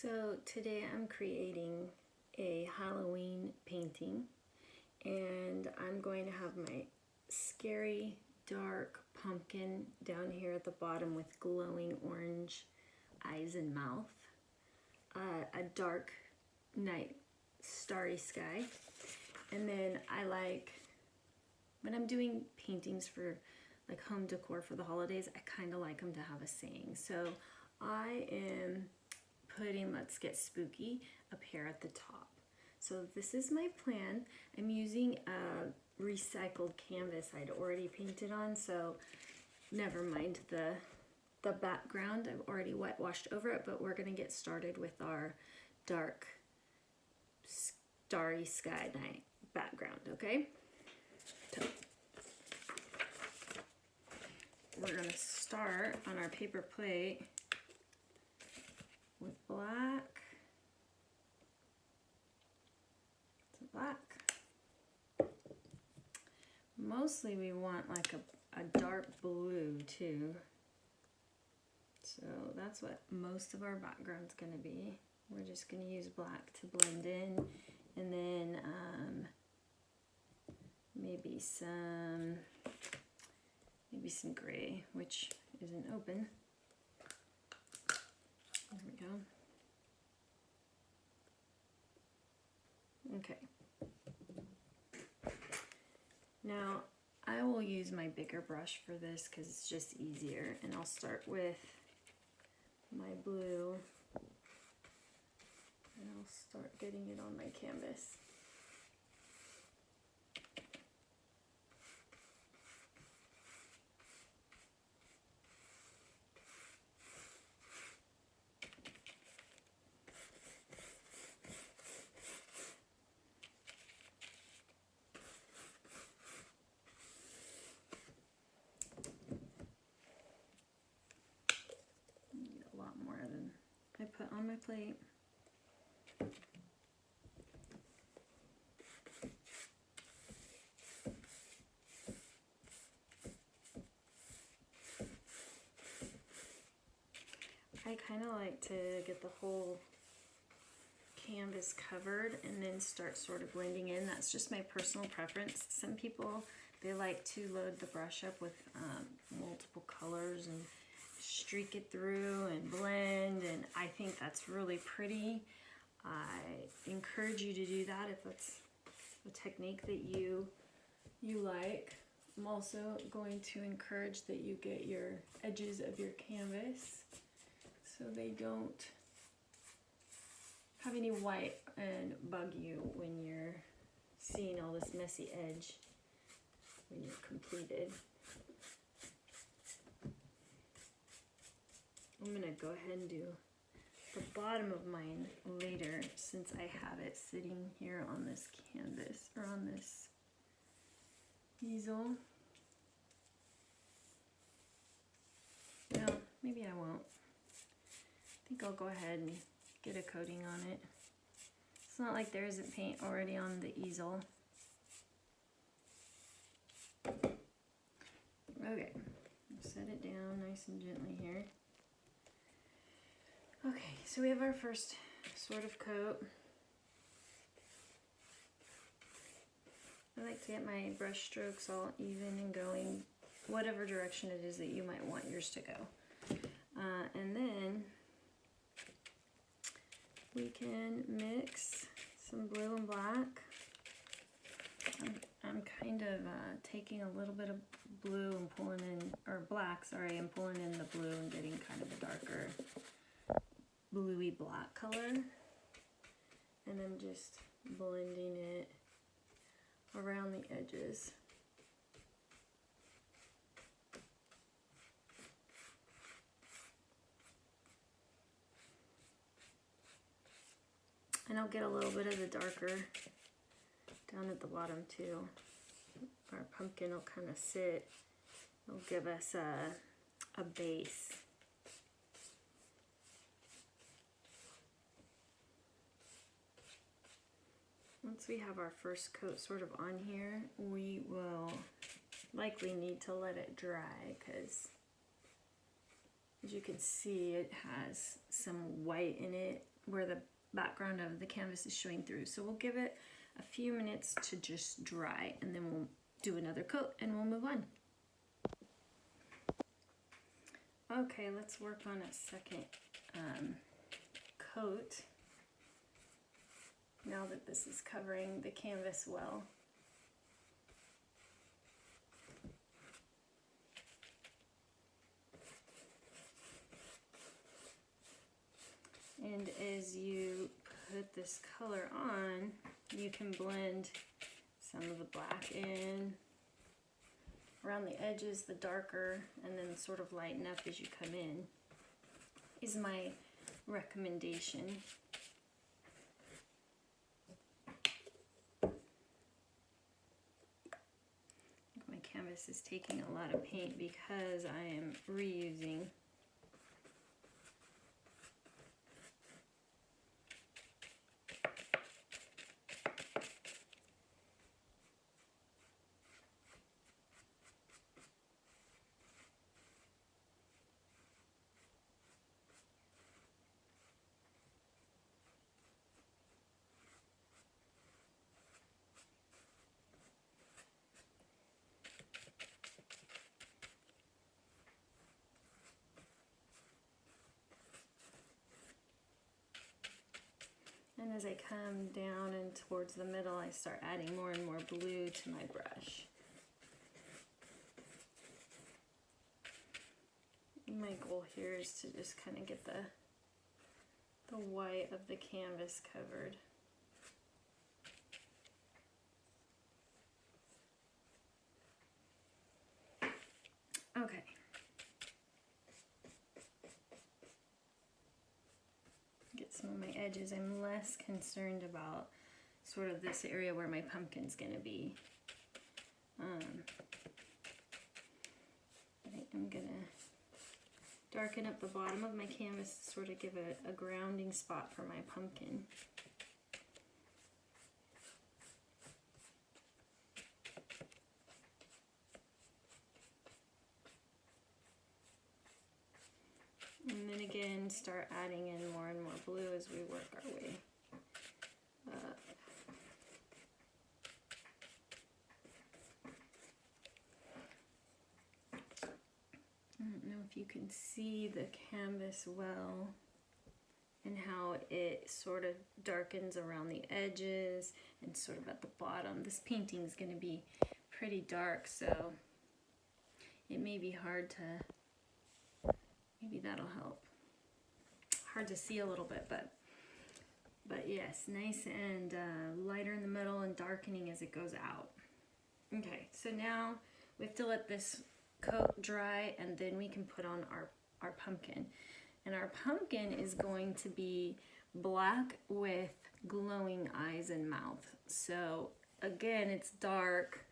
So today I'm creating a Halloween painting, and I'm going to have my scary dark pumpkin down here at the bottom with glowing orange eyes and mouth, a dark night starry sky, and then I like, when I'm doing paintings for like home decor for the holidays, I kind of like them to have a saying. So I am putting "Let's Get Spooky" up here at the top. So this is my plan. I'm using a recycled canvas I'd already painted on, so never mind the background. I've already whitewashed over it, but we're gonna get started with our dark starry sky night background, okay? So we're gonna start on our paper plate with black. Mostly we want like a dark blue too. So that's what most of our background's gonna be. We're just gonna use black to blend in, and then maybe some gray, which isn't open. There we go. Okay. Now, I will use my bigger brush for this because it's just easier, and I'll start with my blue, and I'll start getting it on my canvas. I put on my plate. I kind of like to get the whole canvas covered and then start sort of blending in. That's just my personal preference. Some people, they like to load the brush up with multiple colors and streak it through and blend, and I think that's really pretty. I encourage you to do that if that's a technique that you like. I'm also going to encourage that you get your edges of your canvas so they don't have any white and bug you when you're seeing all this messy edge when you're completed. I'm gonna go ahead and do the bottom of mine later, since I have it sitting here on this canvas, or on this easel. Well, maybe I won't. I think I'll go ahead and get a coating on it. It's not like there isn't paint already on the easel. Okay, set it down nice and gently here. Okay, so we have our first sort of coat. I like to get my brush strokes all even and going whatever direction it is that you might want yours to go. And then we can mix some blue and black. I'm kind of taking a little bit of blue and pulling in, or black, sorry, and pulling in the blue and getting kind of a darker bluey black color, and I'm just blending it around the edges. And I'll get a little bit of the darker down at the bottom too. Our pumpkin will kind of sit, it'll give us a base. Once we have our first coat sort of on here, we will likely need to let it dry, because as you can see, it has some white in it where the background of the canvas is showing through. So we'll give it a few minutes to just dry, and then we'll do another coat and we'll move on. Okay, let's work on a second coat now that this is covering the canvas well. And as you put this color on, you can blend some of the black in around the edges, the darker, and then sort of lighten up as you come in, is my recommendation. My canvas is taking a lot of paint because I am reusing. And as I come down and towards the middle, I start adding more and more blue to my brush. My goal here is to just kind of get the white of the canvas covered. Okay. Get some of my edges. I'm less concerned about sort of this area where my pumpkin's going to be. I think I'm going to darken up the bottom of my canvas to sort of give a grounding spot for my pumpkin. And then again, start adding in more and more blue as we work our way up. I don't know if you can see the canvas well and how it sort of darkens around the edges and sort of at the bottom. This painting is going to be pretty dark, so it may be hard to, maybe that'll help. Hard to see a little bit, but yes, nice and lighter in the middle and darkening as it goes out. Okay, so now we have to let this coat dry, and then we can put on our pumpkin. And our pumpkin is going to be black with glowing eyes and mouth. So again, it's dark.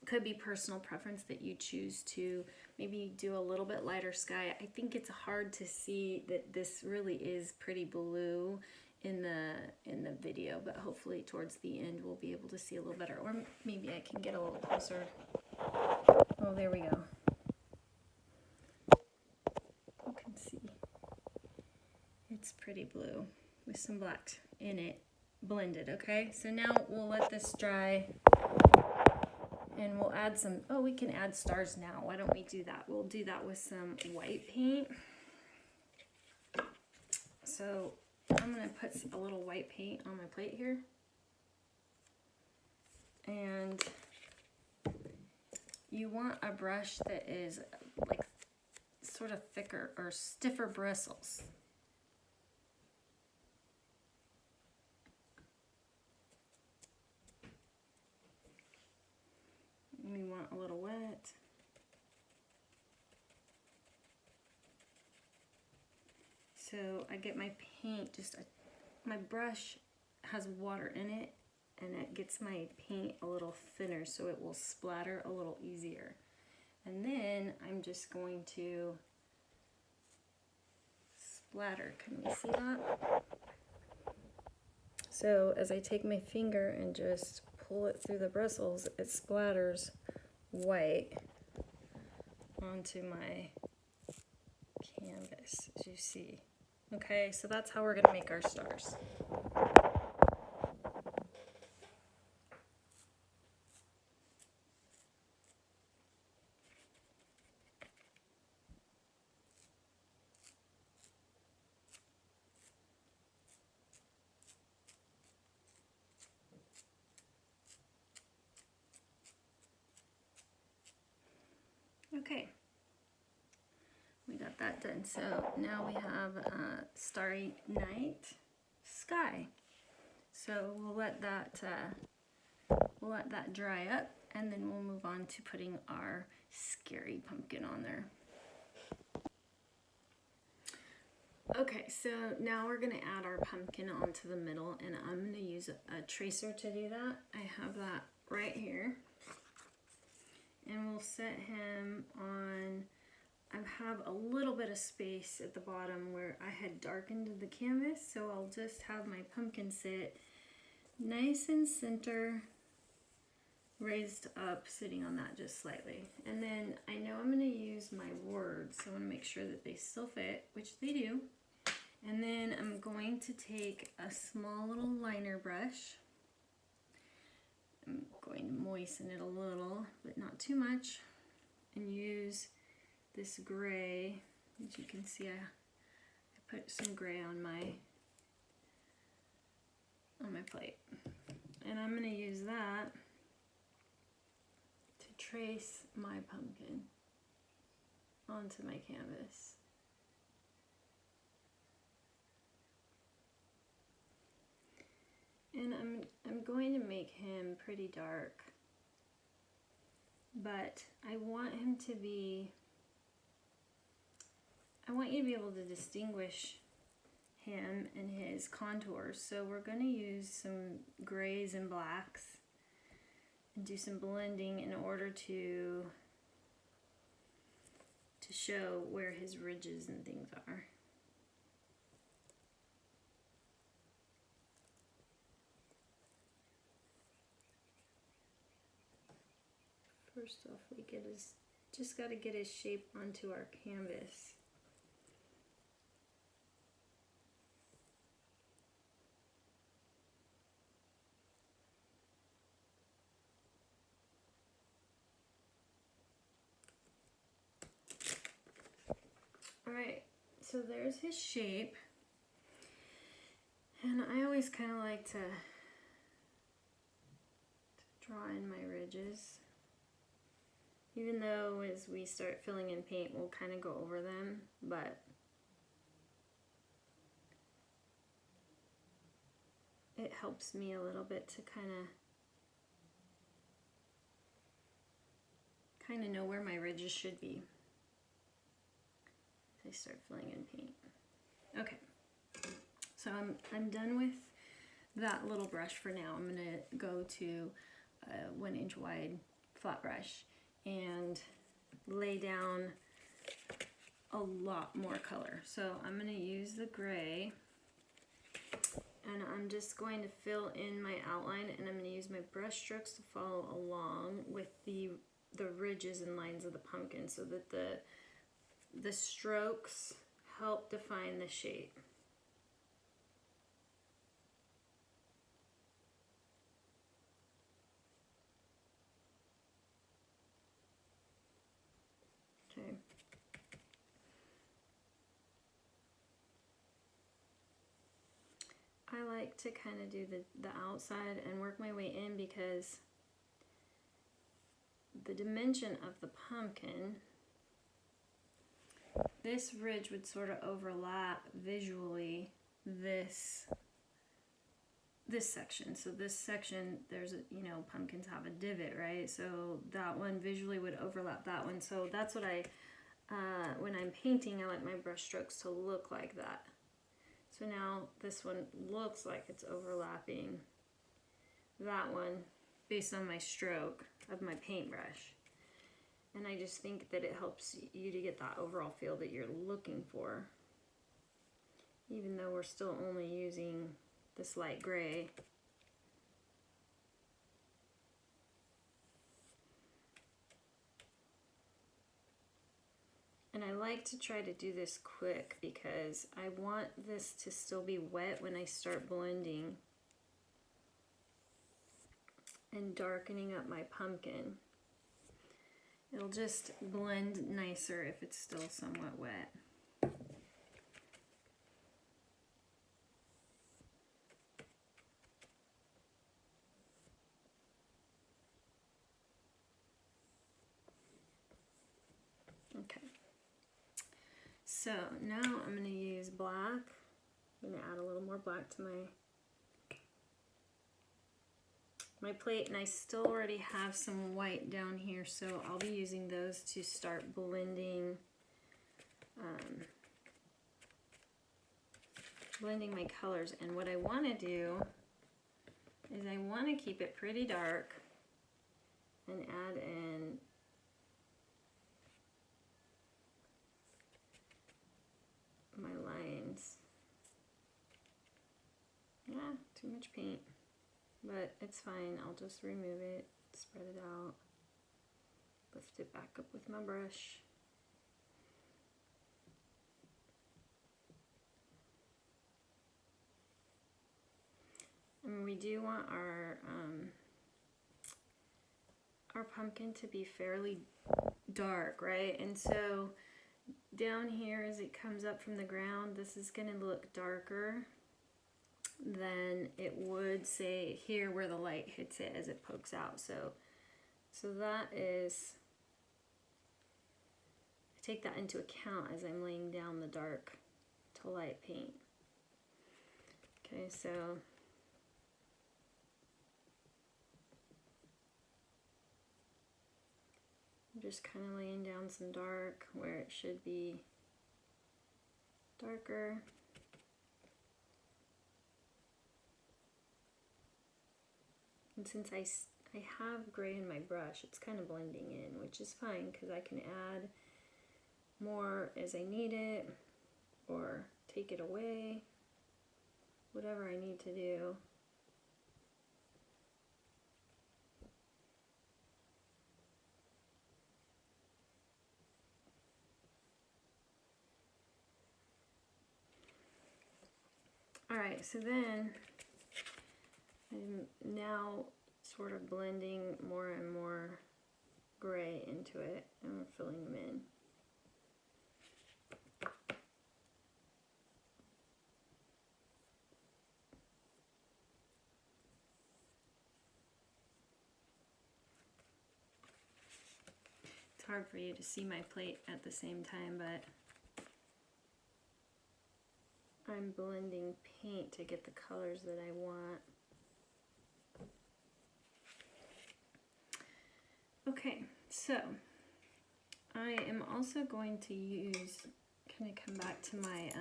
Could be personal preference that you choose to maybe do a little bit lighter sky. I think it's hard to see that this really is pretty blue in the video, but hopefully towards the end we'll be able to see a little better, or maybe I can get a little closer. Oh, there we go. You can see it's pretty blue with some black in it blended. Okay, so now we'll let this dry. And we'll add some, oh, we can add stars now. Why don't we do that? We'll do that with some white paint. So I'm going to put a little white paint on my plate here. And you want a brush that is like sort of thicker or stiffer bristles. We want a little wet. So I get my paint, my brush has water in it, and it gets my paint a little thinner so it will splatter a little easier. And then I'm just going to splatter. Can we see that? So as I take my finger and just pull it through the bristles, it splatters white onto my canvas, as you see. Okay, so that's how we're gonna make our stars. Okay, we got that done. So now we have a starry night sky. So we'll let that dry up, and then we'll move on to putting our scary pumpkin on there. Okay, so now we're gonna add our pumpkin onto the middle, and I'm gonna use a tracer to do that. I have that right here. And we'll set him on, I have a little bit of space at the bottom where I had darkened the canvas, so I'll just have my pumpkin sit nice and center, raised up, sitting on that just slightly. And then I know I'm going to use my words, so I want to make sure that they still fit, which they do. And then I'm going to take a small little liner brush. I'm going to moisten it a little, but not too much, and use this gray. As you can see, I put some gray on my plate, and I'm going to use that to trace my pumpkin onto my canvas. And I'm going to make him pretty dark, but I want you to be able to distinguish him and his contours. So we're going to use some grays and blacks and do some blending in order to show where his ridges and things are. First off, we just got to get his shape onto our canvas. Alright, so there's his shape, and I always kind of like to draw in my ridges, even though as we start filling in paint we'll kind of go over them, but it helps me a little bit to kind of know where my ridges should be as I start filling in paint. Okay, so I'm done with that little brush for now. I'm gonna go to a 1-inch wide flat brush and lay down a lot more color. So I'm gonna use the gray, and I'm just going to fill in my outline, and I'm going to use my brush strokes to follow along with the ridges and lines of the pumpkin, so that the strokes help define the shape. Okay. I like to kind of do the outside and work my way in, because the dimension of the pumpkin, this ridge would sort of overlap visually this section. So this section, there's a, pumpkins have a divot, right? So that one visually would overlap that one. So that's what when I'm painting, I like my brush strokes to look like that. So now this one looks like it's overlapping that one based on my stroke of my paintbrush. And I just think that it helps you to get that overall feel that you're looking for, even though we're still only using this light gray. And I like to try to do this quick because I want this to still be wet when I start blending and darkening up my pumpkin. It'll just blend nicer if it's still somewhat wet. Okay. So now I'm going to use black. I'm going to add a little more black to my plate, and I still already have some white down here, so I'll be using those to start blending blending my colors. And what I want to do is I want to keep it pretty dark and add in my lines. Yeah, too much paint, but it's fine. I'll just remove it, spread it out, lift it back up with my brush. And we do want our pumpkin to be fairly dark, right? And so down here as it comes up from the ground, this is going to look darker than it would, say, here where the light hits it as it pokes out. So that is, I take that into account as I'm laying down the dark to light paint. Okay, so I'm just kind of laying down some dark where it should be darker. And since I have gray in my brush, it's kind of blending in, which is fine because I can add more as I need it or take it away, whatever I need to do. Alright, so then I'm now sort of blending more and more gray into it, and we're filling them in. It's hard for you to see my plate at the same time, but I'm blending paint to get the colors that I want. Okay, so I am also going to use, kind of come back to my,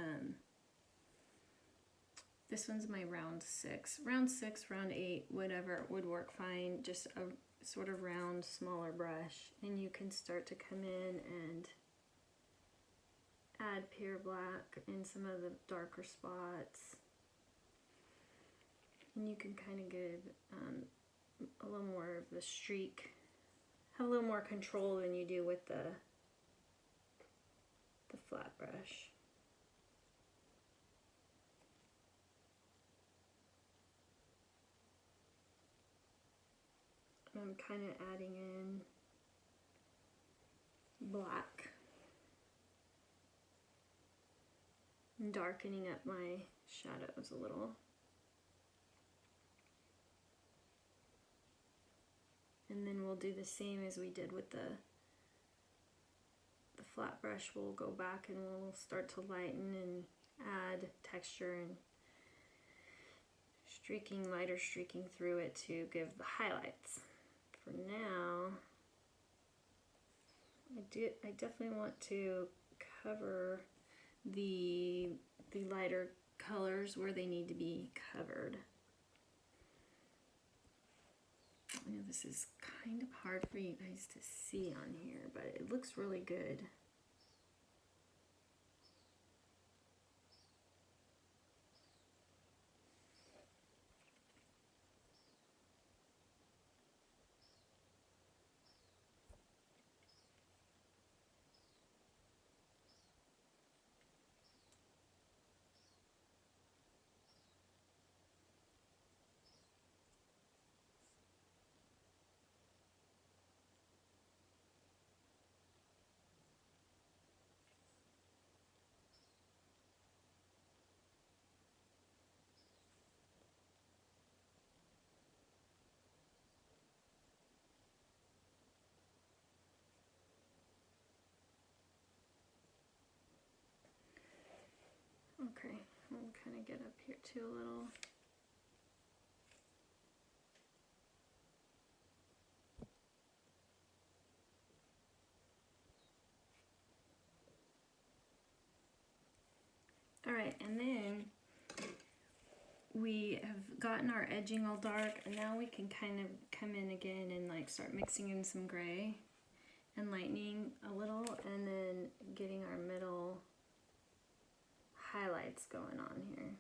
this one's my round 6. Round 6, round 8, whatever would work fine, just a sort of round, smaller brush. And you can start to come in and add pure black in some of the darker spots. And you can kind of give a little more of the streak, have a little more control than you do with the flat brush. I'm kind of adding in black and darkening up my shadows a little. And then we'll do the same as we did with the flat brush. We'll go back and we'll start to lighten and add texture and streaking, lighter streaking through it to give the highlights. For now, I definitely want to cover the lighter colors where they need to be covered. I know this is kind of hard for you guys to see on here, but it looks really good. kind of get up here too a little. All right, and then we have gotten our edging all dark, and now we can kind of come in again and like start mixing in some gray and lightening a little, and then getting our middle highlights going on here.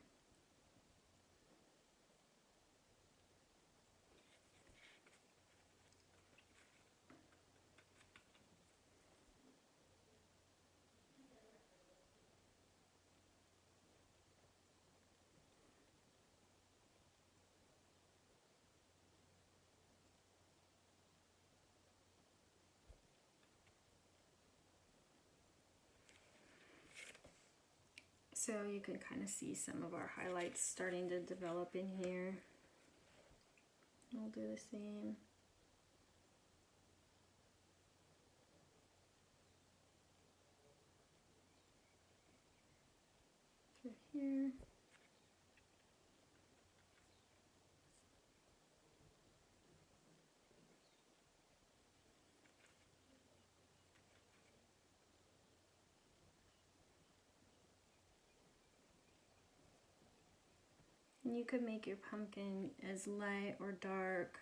So you can kind of see some of our highlights starting to develop in here. We'll do the same. Through here. And you could make your pumpkin as light or dark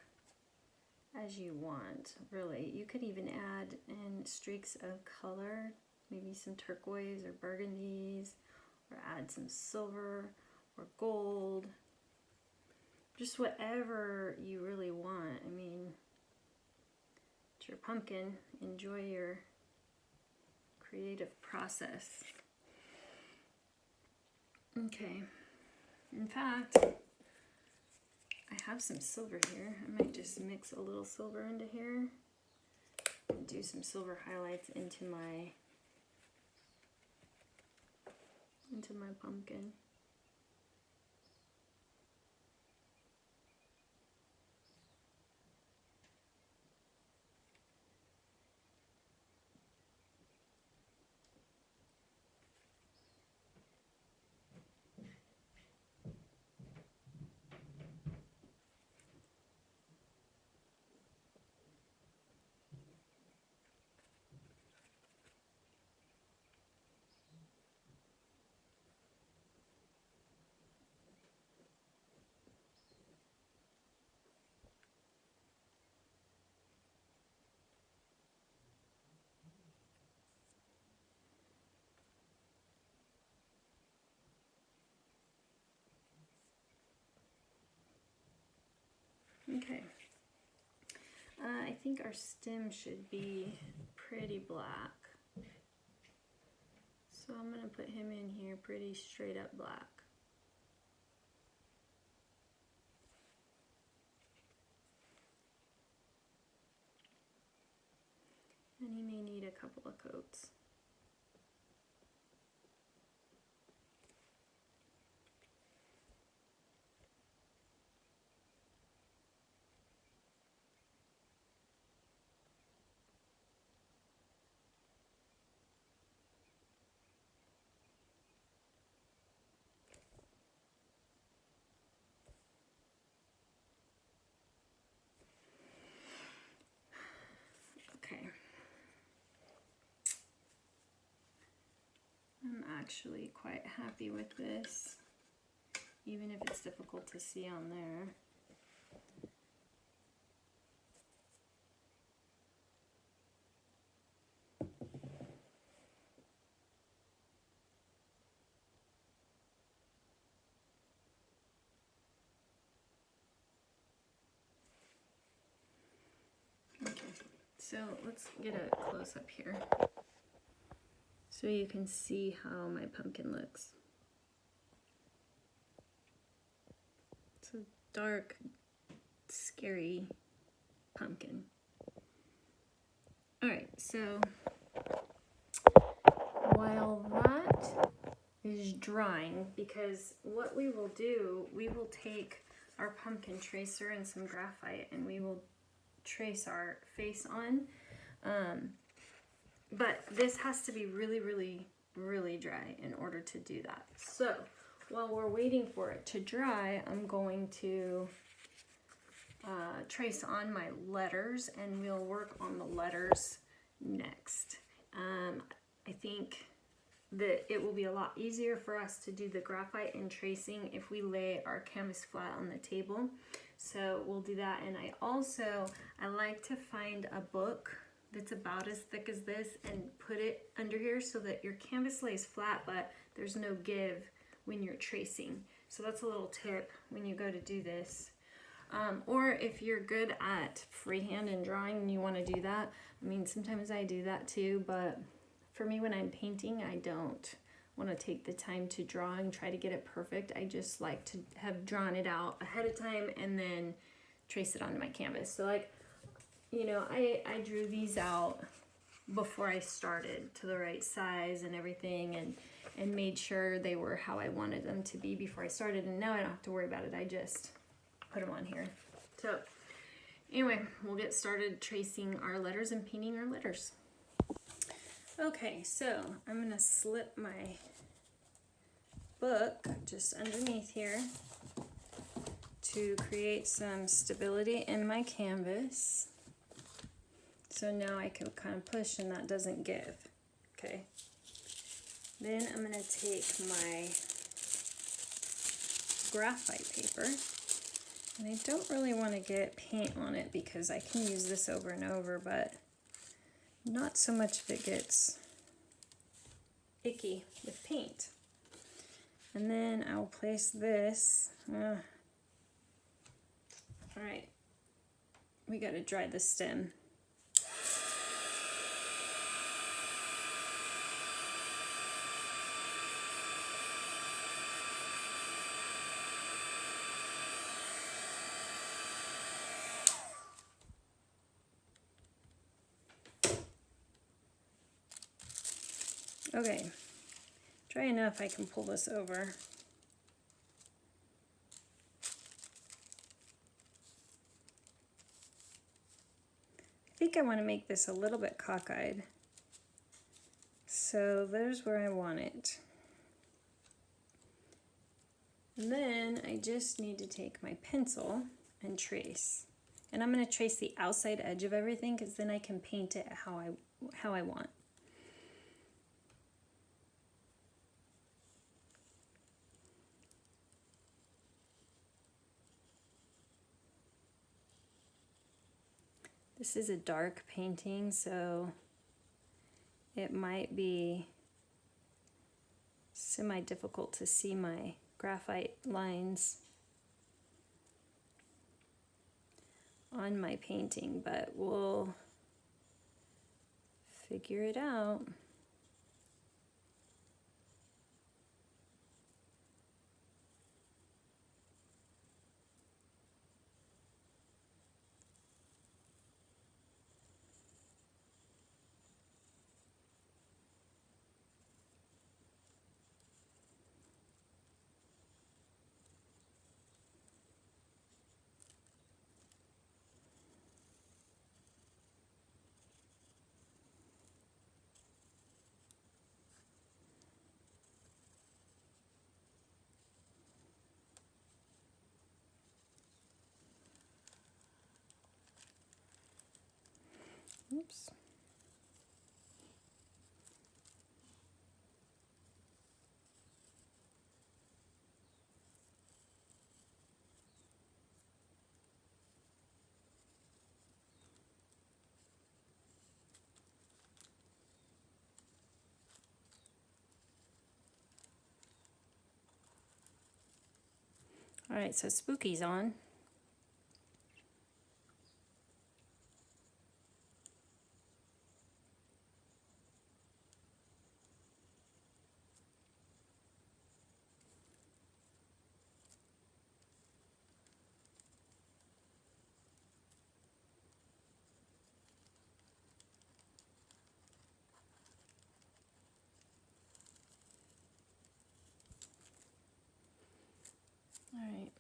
as you want, really. You could even add in streaks of color, maybe some turquoise or burgundies, or add some silver or gold. Just whatever you really want. I mean, it's your pumpkin. Enjoy your creative process. Okay. In fact, I have some silver here. I might just mix a little silver into here and do some silver highlights into my pumpkin. Okay. I think our stem should be pretty black. So I'm going to put him in here pretty straight up black. And he may need a couple of coats. Okay. I'm actually quite happy with this, even if it's difficult to see on there. Okay, so let's get a close-up here so you can see how my pumpkin looks. It's a dark, scary pumpkin. Alright, so while that is drying, because what we will do, we will take our pumpkin tracer and some graphite and we will trace our face on. But this has to be really, really, really dry in order to do that. So while we're waiting for it to dry, I'm going to trace on my letters, and we'll work on the letters next. I think that it will be a lot easier for us to do the graphite and tracing if we lay our canvas flat on the table. So we'll do that. And I like to find a book that's about as thick as this and put it under here so that your canvas lays flat, but there's no give when you're tracing. So that's a little tip when you go to do this. Or if you're good at freehand and drawing and you want to do that, I mean, sometimes I do that too, but for me, when I'm painting, I don't want to take the time to draw and try to get it perfect. I just like to have drawn it out ahead of time and then trace it onto my canvas. So like, you know, I drew these out before I started to the right size and everything, and made sure they were how I wanted them to be before I started. And now I don't have to worry about it. I just put them on here. So anyway, we'll get started tracing our letters and painting our letters. Okay, so I'm gonna slip my book just underneath here to create some stability in my canvas. So now I can kind of push and that doesn't give. Okay. Then I'm gonna take my graphite paper, and I don't really want to get paint on it because I can use this over and over, but not so much if it gets icky with paint. And then I'll place this. All right, we got to dry the stem. Okay, dry enough I can pull this over. I think I want to make this a little bit cockeyed. So there's where I want it. And then I just need to take my pencil and trace. And I'm going to trace the outside edge of everything because then I can paint it how I want. This is a dark painting, so it might be semi-difficult to see my graphite lines on my painting, but we'll figure it out. Oops. All right, so Spooky's on. All right.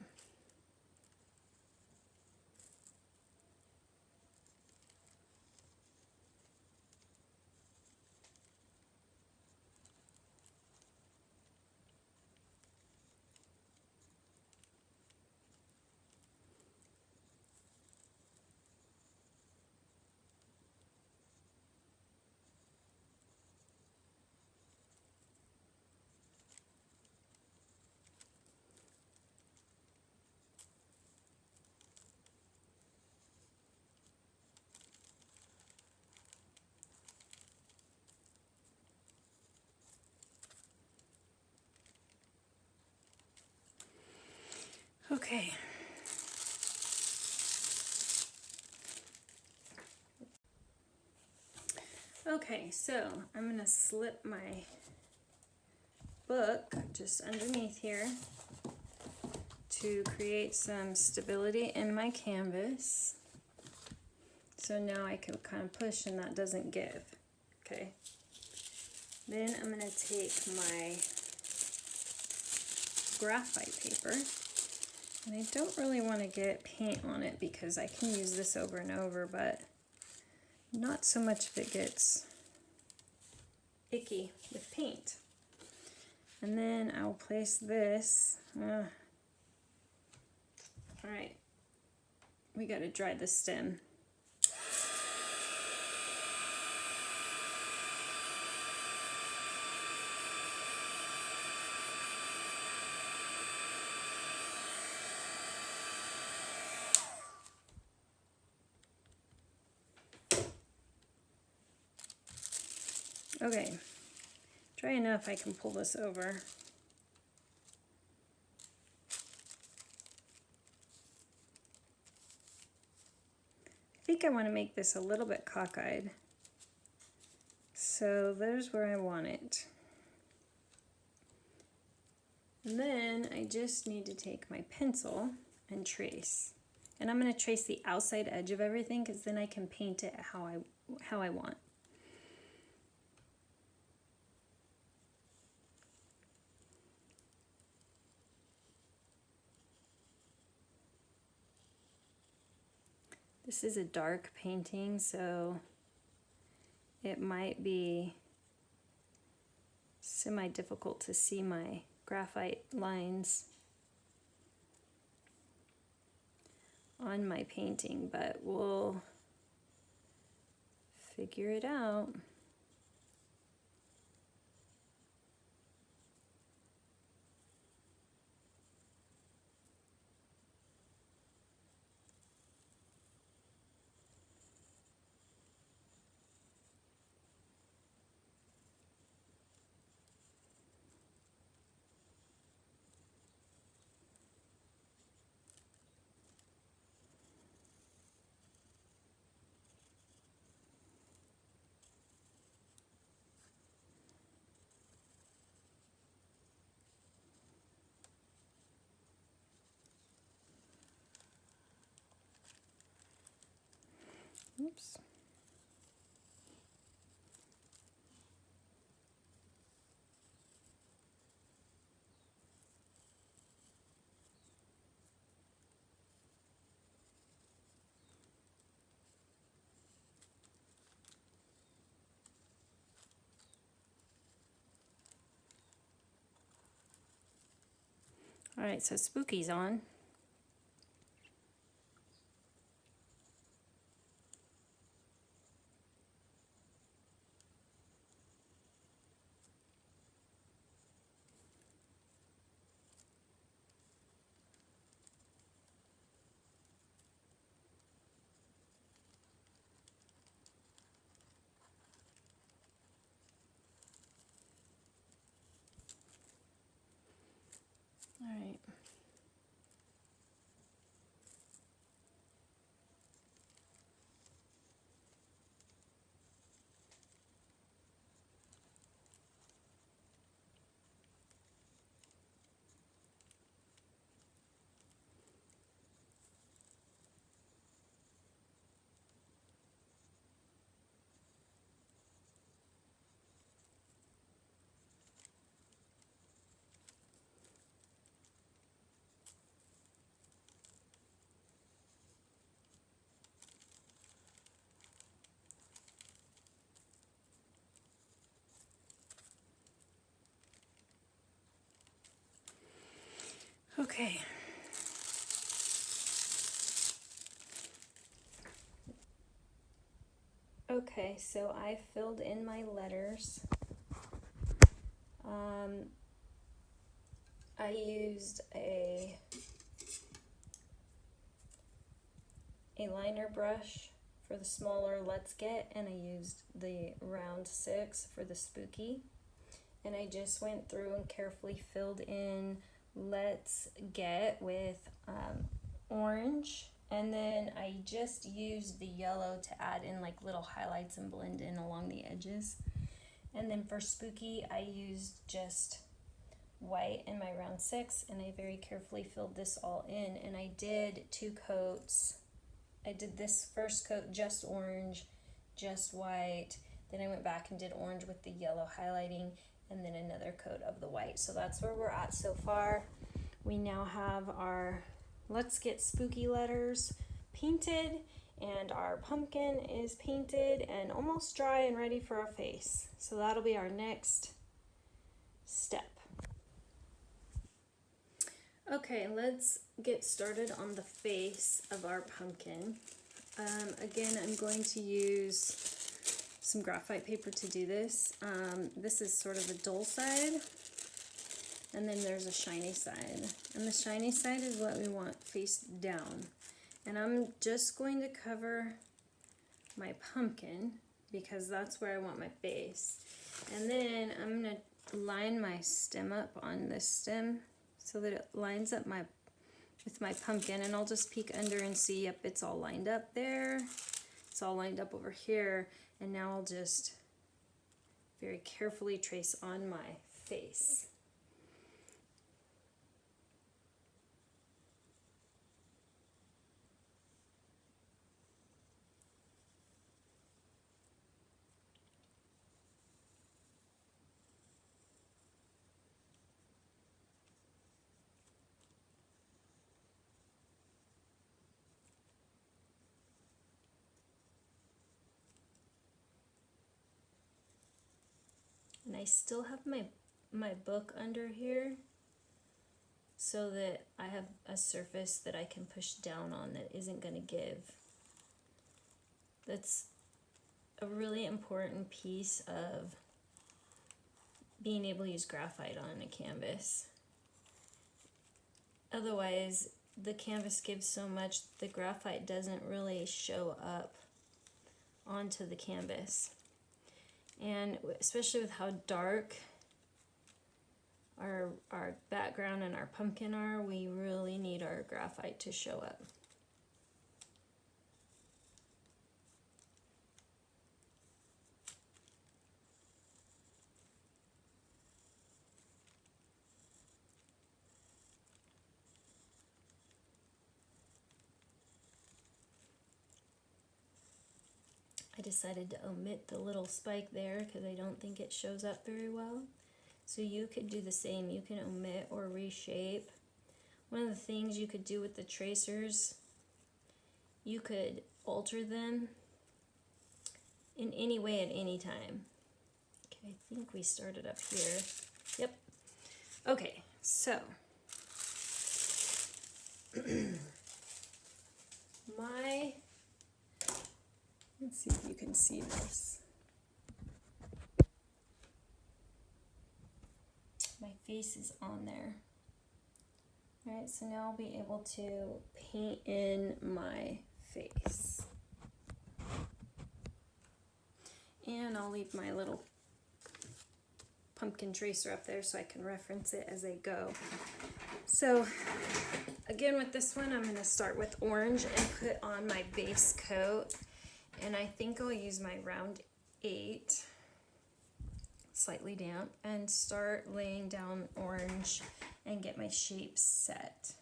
Okay. Okay, so I'm gonna slip my book just underneath here to create some stability in my canvas. So now I can kind of push and that doesn't give. Okay. Then I'm gonna take my graphite paper, and I don't really want to get paint on it because I can use this over and over, but not so much if it gets icky with paint. And then I'll place this. All right, we got to dry the stem. Okay, dry enough I can pull this over. I think I want to make this a little bit cockeyed. So there's where I want it. And then I just need to take my pencil and trace. And I'm going to trace the outside edge of everything because then I can paint it how I want. This is a dark painting, so it might be semi-difficult to see my graphite lines on my painting, but we'll figure it out. Oops. All right, so Spooky's on. All right. Okay. Okay, so I filled in my letters. I used a liner brush for the smaller Let's Get, and I used the round 6 for the Spooky. And I just went through and carefully filled in Let's get with orange, and then I just used the yellow to add in like little highlights and blend in along the edges. And then for spooky, I used just white in my round 6, and I very carefully filled this all in, and I did 2 coats. I did this first coat just orange, just white, then I went back and did orange with the yellow highlighting, and then another coat of the white. So that's where we're at so far. We now have our Let's Get Spooky letters painted, and our pumpkin is painted and almost dry and ready for our face. So that'll be our next step. Okay, let's get started on the face of our pumpkin. Again, I'm going to use some graphite paper to do this. This is sort of a dull side, and then there's a shiny side. And the shiny side is what we want face down. And I'm just going to cover my pumpkin because that's where I want my face. And then I'm going to line my stem up on this stem so that it lines up with my pumpkin, and I'll just peek under and see, yep, it's all lined up there. It's all lined up over here, and now I'll just very carefully trace on my face. And I still have my book under here so that I have a surface that I can push down on that isn't going to give. That's a really important piece of being able to use graphite on a canvas. Otherwise, the canvas gives so much, the graphite doesn't really show up onto the canvas. And especially with how dark our background and our pumpkin are, we really need our graphite to show up. I decided to omit the little spike there because I don't think it shows up very well. So you could do the same. You can omit or reshape. One of the things you could do with the tracers, you could alter them in any way at any time. Okay, I think we started up here. Yep. Okay, so let's see if you can see this. My face is on there. All right, so now I'll be able to paint in my face. And I'll leave my little pumpkin tracer up there so I can reference it as I go. So again, with this one, I'm going to start with orange and put on my base coat. And I think I'll use my round 8, slightly damp, and start laying down orange and get my shape set.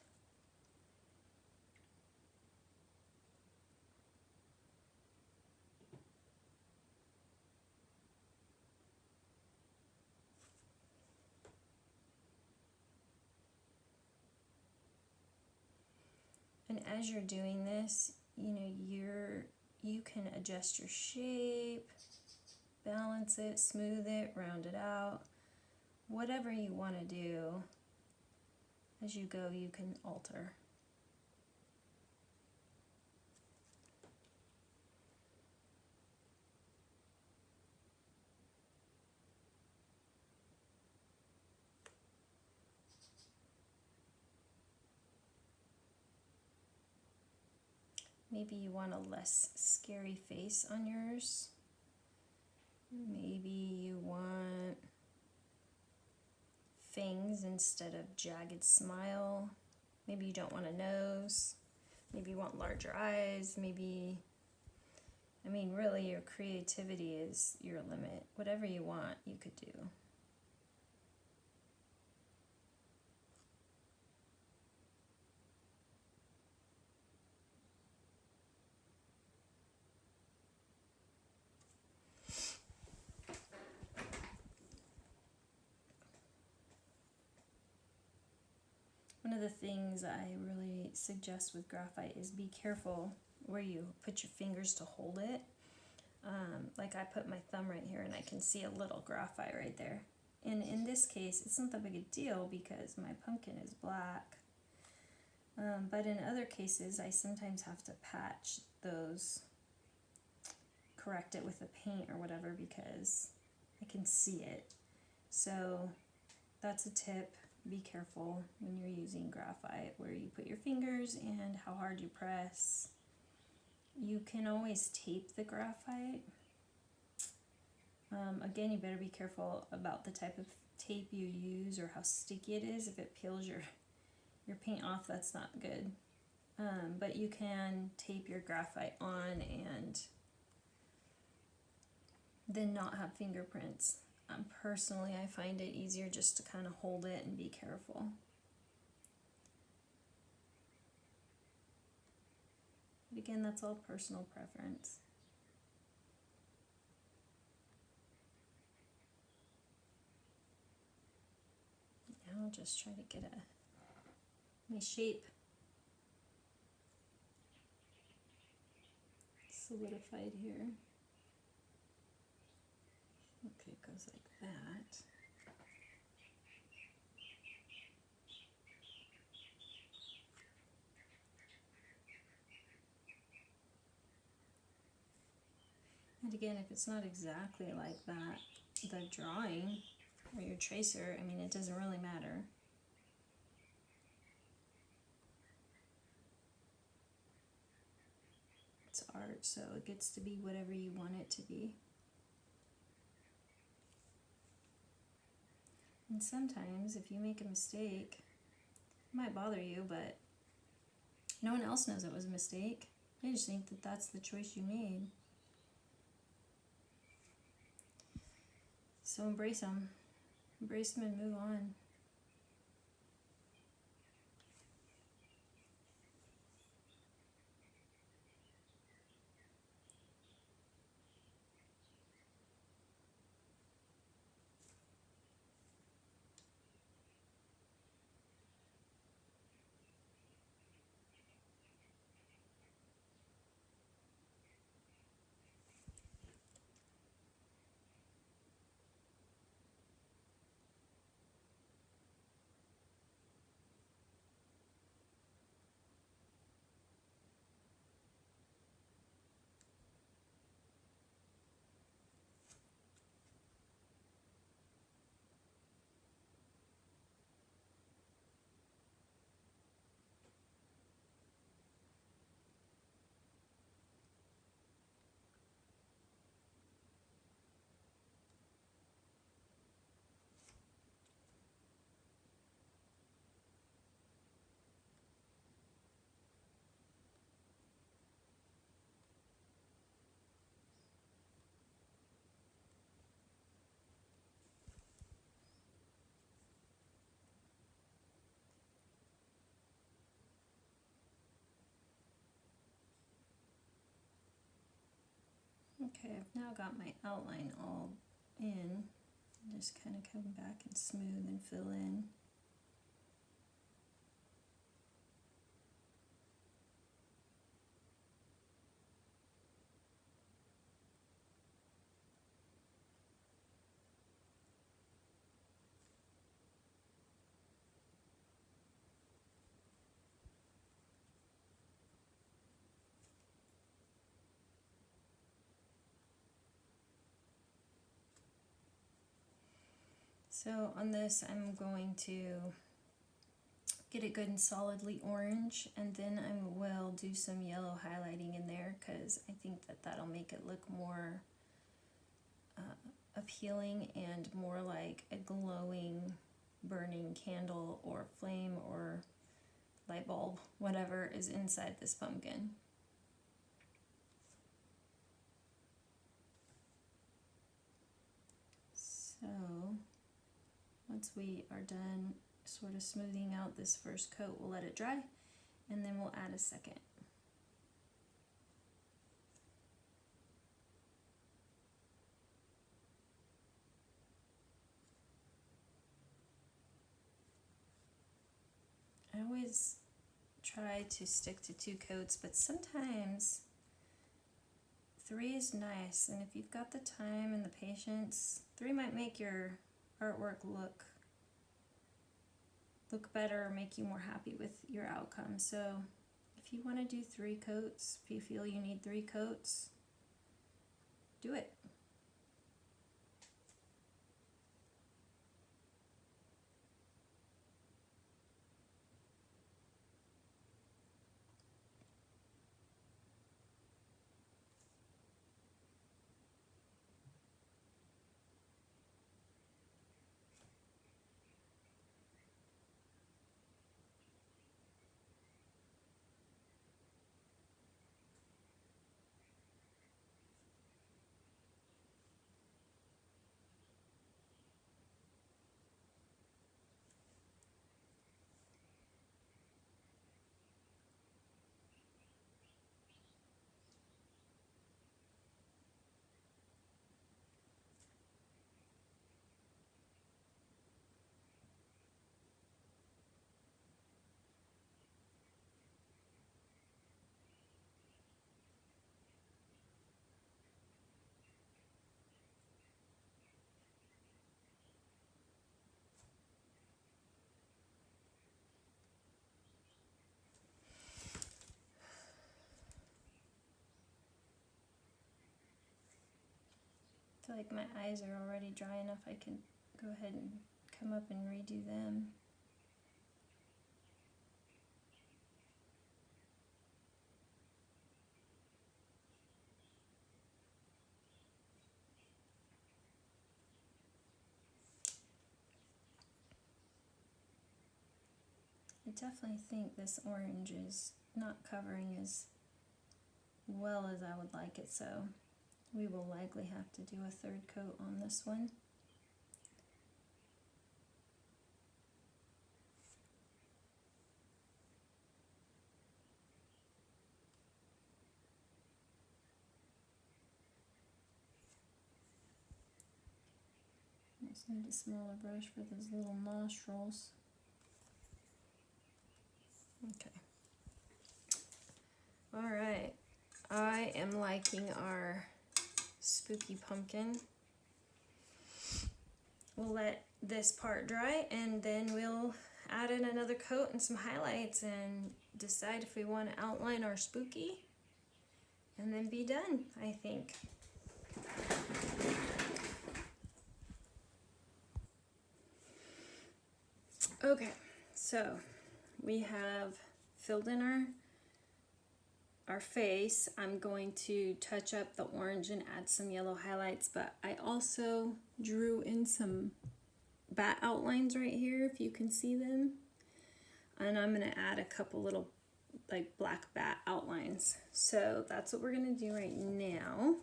And as you're doing this, you can adjust your shape, balance it, smooth it, round it out, whatever you want to do. As you go, you can alter. Maybe you want a less scary face on yours. Maybe you want fangs instead of jagged smile. Maybe you don't want a nose. Maybe you want larger eyes. Maybe, I mean, really your creativity is your limit. Whatever you want, you could do. One of the things I really suggest with graphite is be careful where you put your fingers to hold it. Like I put my thumb right here and I can see a little graphite right there. And in this case, it's not that big a deal because my pumpkin is black. But in other cases, I sometimes have to patch those, correct it with a paint or whatever because I can see it. So that's a tip. Be careful when you're using graphite where you put your fingers and how hard you press. You can always tape the graphite. Again, you better be careful about the type of tape you use or how sticky it is. If it peels your paint off, that's not good. But you can tape your graphite on and then not have fingerprints. Personally, I find it easier just to kind of hold it and be careful. But again, that's all personal preference. Now I'll just try to get my shape solidified here. Okay, it goes like that. And again, if it's not exactly like that, the drawing or your tracer, I mean, it doesn't really matter. It's art, so it gets to be whatever you want it to be. And sometimes, if you make a mistake, it might bother you, but no one else knows it was a mistake. They just think that that's the choice you made. So embrace them. Embrace them and move on. Okay, I've now got my outline all in. Just kind of come back and smooth and fill in. So on this, I'm going to get it good and solidly orange, and then I will do some yellow highlighting in there because I think that that'll make it look more appealing and more like a glowing burning candle or flame or light bulb, whatever is inside this pumpkin. So once we are done sort of smoothing out this first coat, we'll let it dry, and then we'll add a second. I always try to stick to 2 coats, but sometimes 3 is nice, and if you've got the time and the patience, 3 might make your artwork look better, or make you more happy with your outcome. So if you want to do 3 coats, if you feel you need 3 coats, do it. I feel like my eyes are already dry enough. I can go ahead and come up and redo them. I definitely think this orange is not covering as well as I would like it, so we will likely have to do a 3rd coat on this one. I just need a smaller brush for those little nostrils. Okay. All right. I am liking our spooky pumpkin. We'll let this part dry, and then we'll add in another coat and some highlights and decide if we want to outline our spooky, and then be done, I think. Okay, so we have filled in our face. I'm going to touch up the orange and add some yellow highlights, but I also drew in some bat outlines right here, if you can see them. And I'm going to add a couple little like black bat outlines. So that's what we're going to do right now.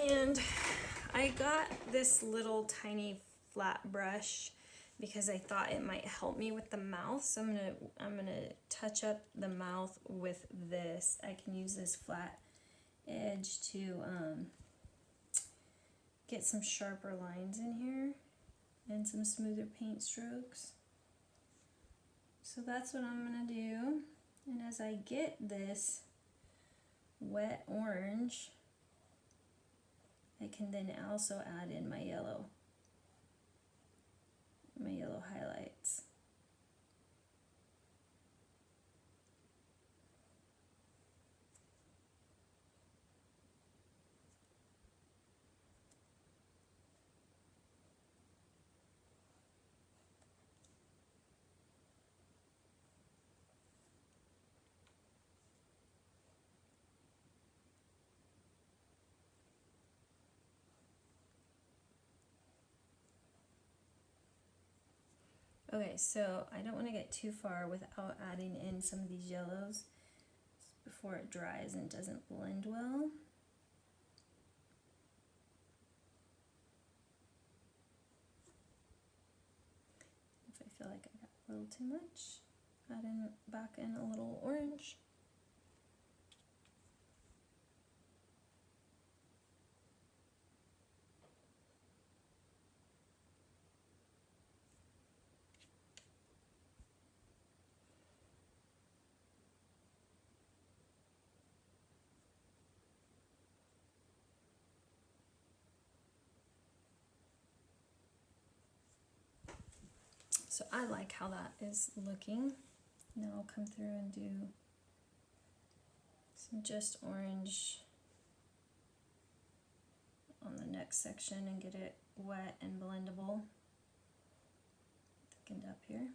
And I got this little tiny flat brush because I thought it might help me with the mouth. So I'm gonna touch up the mouth with this. I can use this flat edge to get some sharper lines in here and some smoother paint strokes. So that's what I'm gonna do. And as I get this wet orange, I can then also add in my yellow highlights. Okay, so I don't want to get too far without adding in some of these yellows before it dries and doesn't blend well. If I feel like I got a little too much, add in back in a little orange. So I like how that is looking. Now I'll come through and do some just orange on the next section and get it wet and blendable. Thickened up here.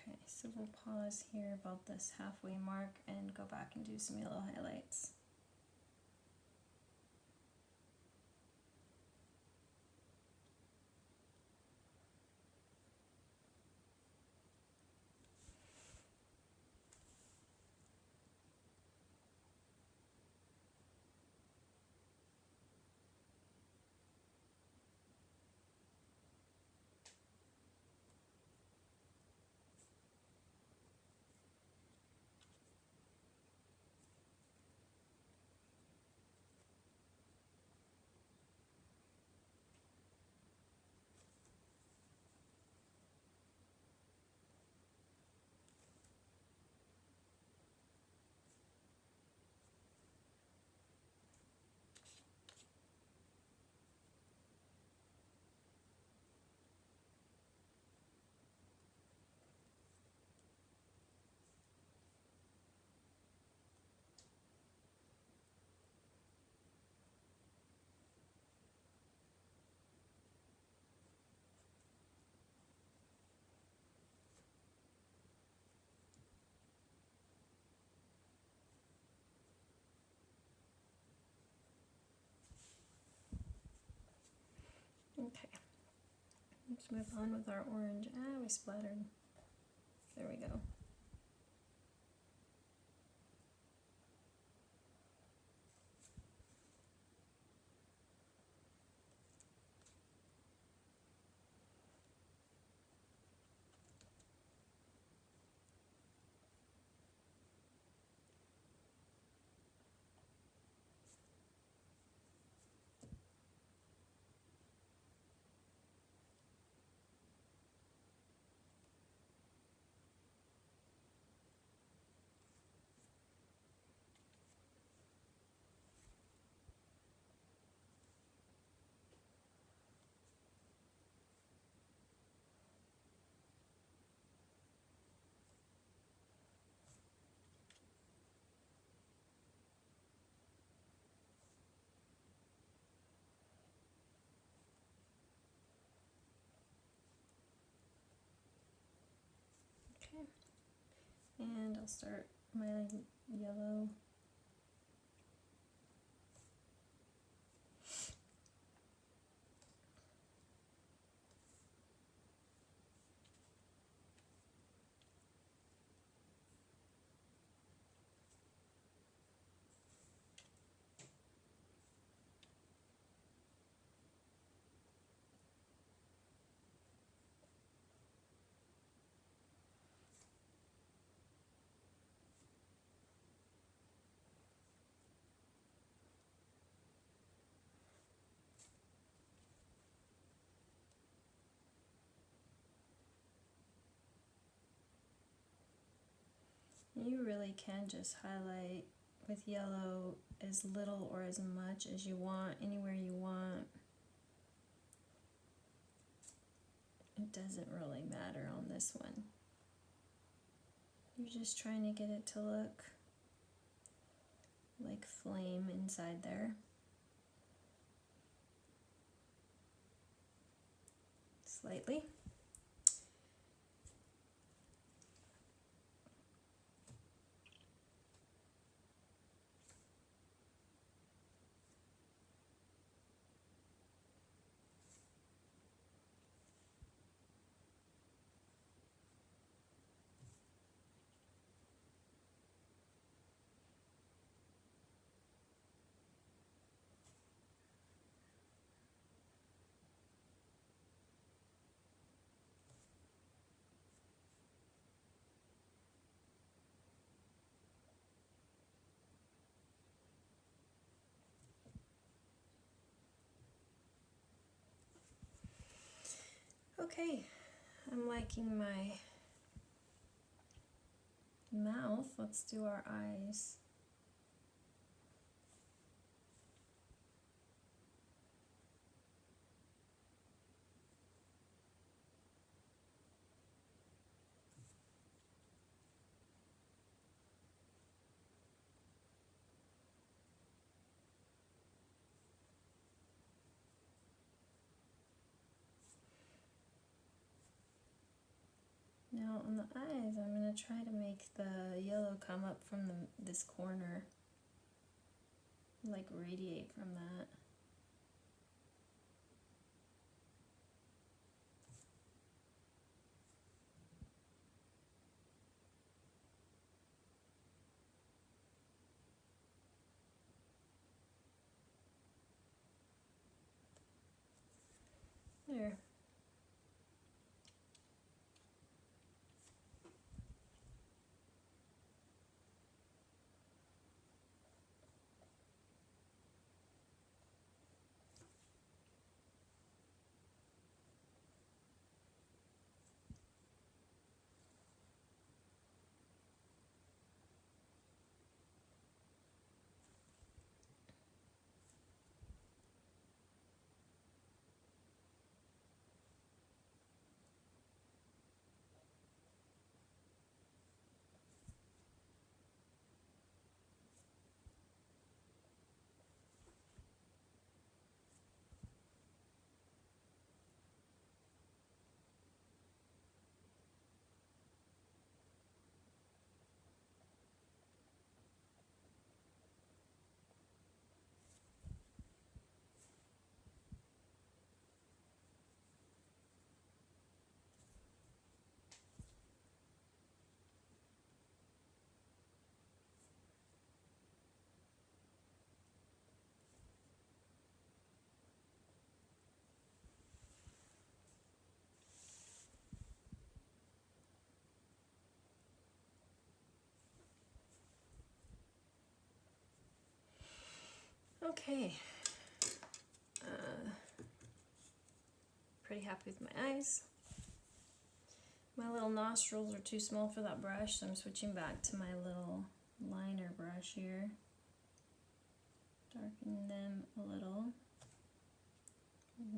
Okay, so we'll pause here about this halfway mark and go back and do some yellow highlights. Okay, let's move on with our orange. Ah, we splattered. There we go. Okay, and I'll start my yellow. You really can just highlight with yellow as little or as much as you want, anywhere you want. It doesn't really matter on this this one. You're just trying to get it to look like flame inside there. Slightly. Okay, I'm liking my mouth. Let's do our eyes. Now on the eyes, I'm going to try to make the yellow come up from this corner, like radiate from that. There. Okay. Pretty happy with my eyes. My little nostrils are too small for that brush, so I'm switching back to my little liner brush here. Darken them a little.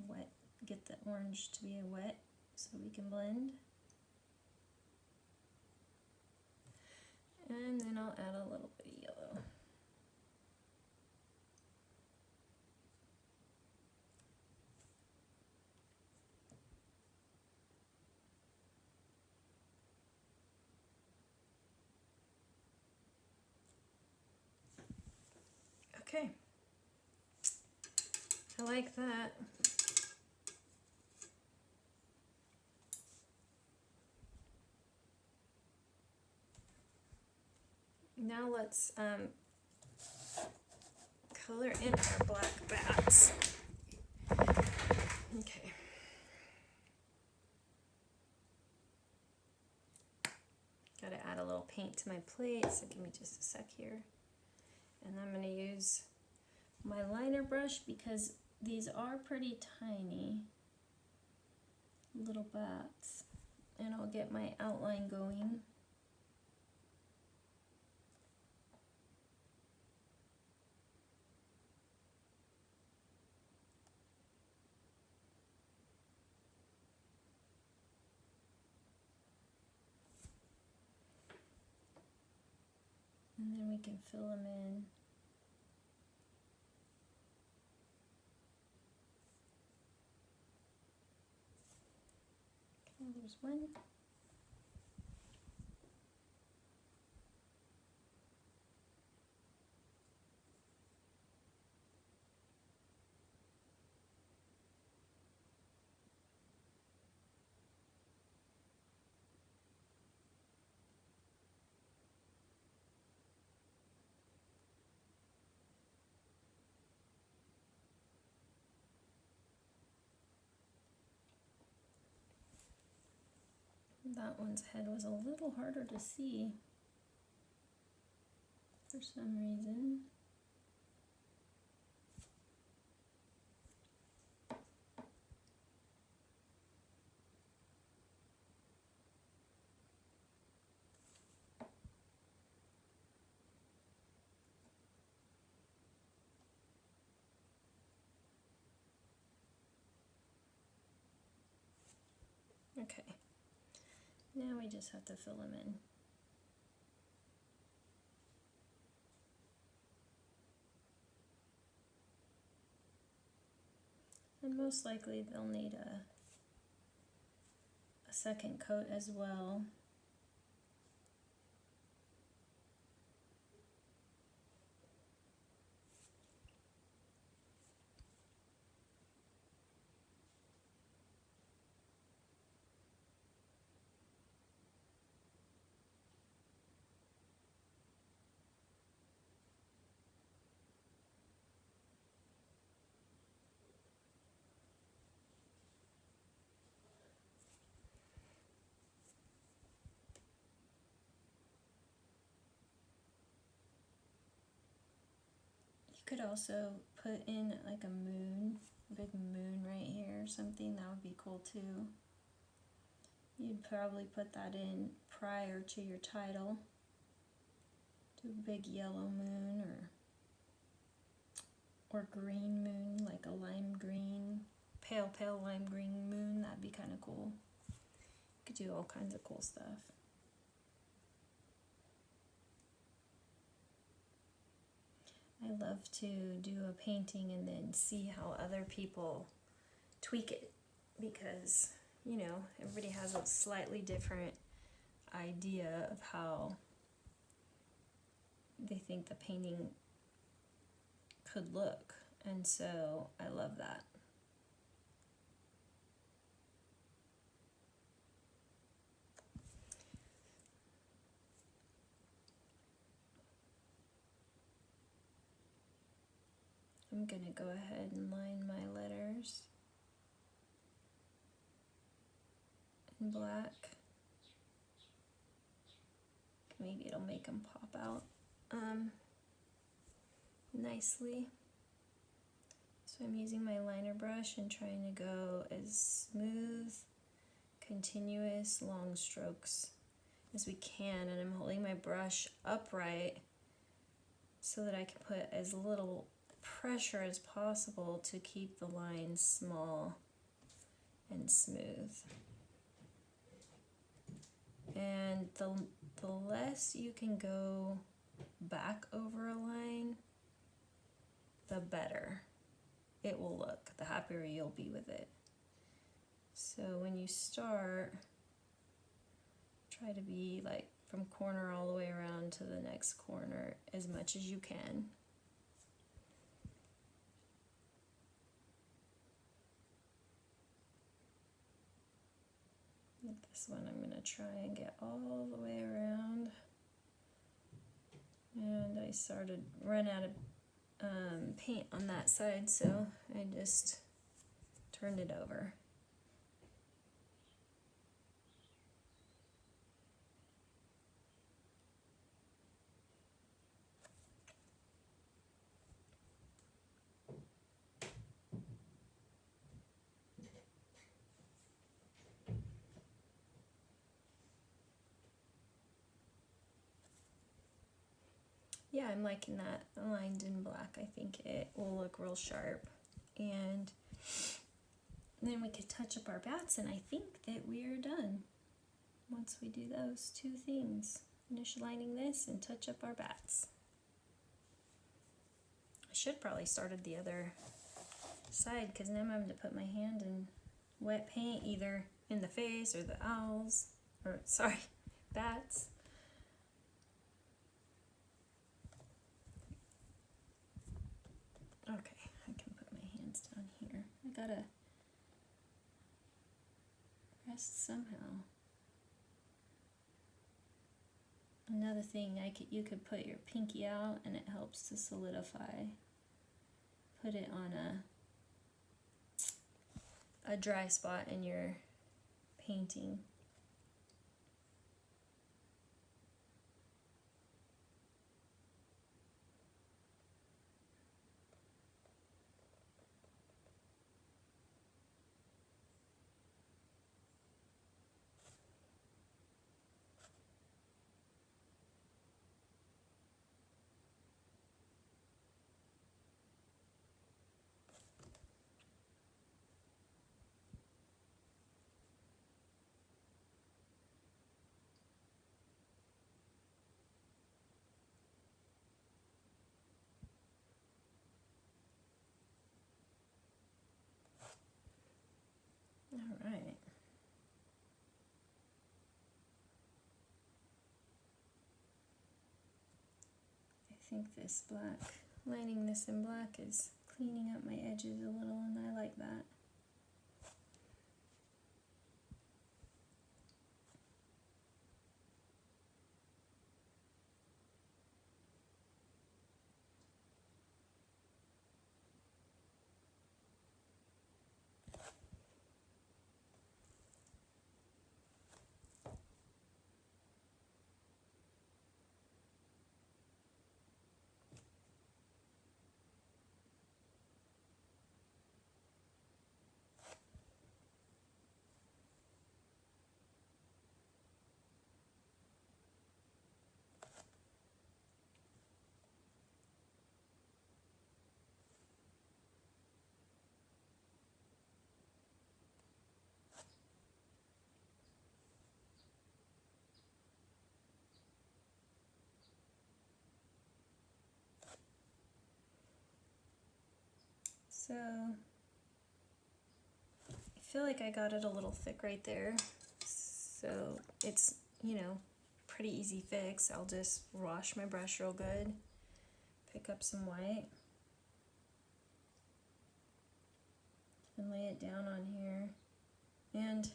Wet. Get the orange to be wet so we can blend. And then I'll add a little bit of yellow. Okay. I like that. Now let's color in our black bats. Okay. Gotta add a little paint to my plate, so give me just a sec here. And I'm gonna use my liner brush because these are pretty tiny little bats. And I'll get my outline going. we can fill them in. Okay, there's one. That one's head was a little harder to see for some reason. Okay, now we just have to fill them in. And most likely they'll need a second coat as well. You could also put in like a moon, a big moon right here or something. That would be cool too. You'd probably put that in prior to your title. Do a big yellow moon or green moon, like a lime green, pale lime green moon. That'd be kind of cool. You could do all kinds of cool stuff. I love to do a painting and then see how other people tweak it, because, you know, everybody has a slightly different idea of how they think the painting could look, and so I love that. I'm gonna go ahead and line my letters in black. Maybe it'll make them pop out nicely. So I'm using my liner brush and trying to go as smooth, continuous, long strokes as we can, and I'm holding my brush upright so that I can put as little pressure as possible to keep the lines small and smooth. And the less you can go back over a line, the better it will look, the happier you'll be with it. So when you start, try to be like from corner all the way around to the next corner as much as you can. With this one, I'm going to try and get all the way around. And I started run out of paint on that side, so I just turned it over. Yeah, I'm liking that lined in black. I think it will look real sharp. And then we could touch up our bats, and I think that we are done once we do those two things. Finish lining this and touch up our bats. should probably started the other side because now I'm having to put my hand in wet paint either in the face or the owls, or sorry, bats. Okay, I can put my hands down here. I gotta rest somehow. Another thing, you could put your pinky out and it helps to solidify. Put it on a dry spot in your painting. All right. I think this black, lining this in black is cleaning up my edges a little, and I like that. So I feel like I got it a little thick right there. So it's, pretty easy fix. I'll just wash my brush real good, pick up some white, and lay it down on here. And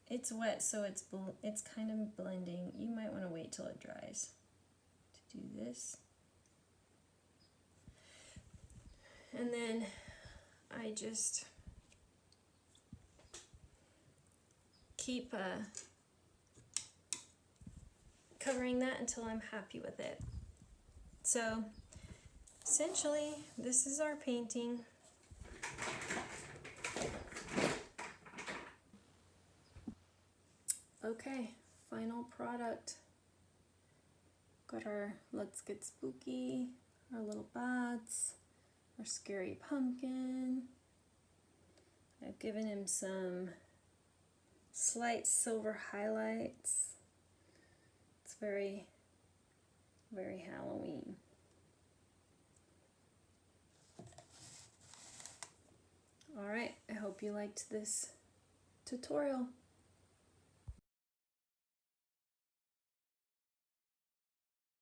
it's wet, so it's kind of blending. You might want to wait till it dries to do this. And then I just keep covering that until I'm happy with it. So essentially, this is our painting. Okay, final product. Got our Let's Get Spooky, our little bats, our scary pumpkin. I've given him some slight silver highlights. It's very, very Halloween. Alright, I hope you liked this tutorial.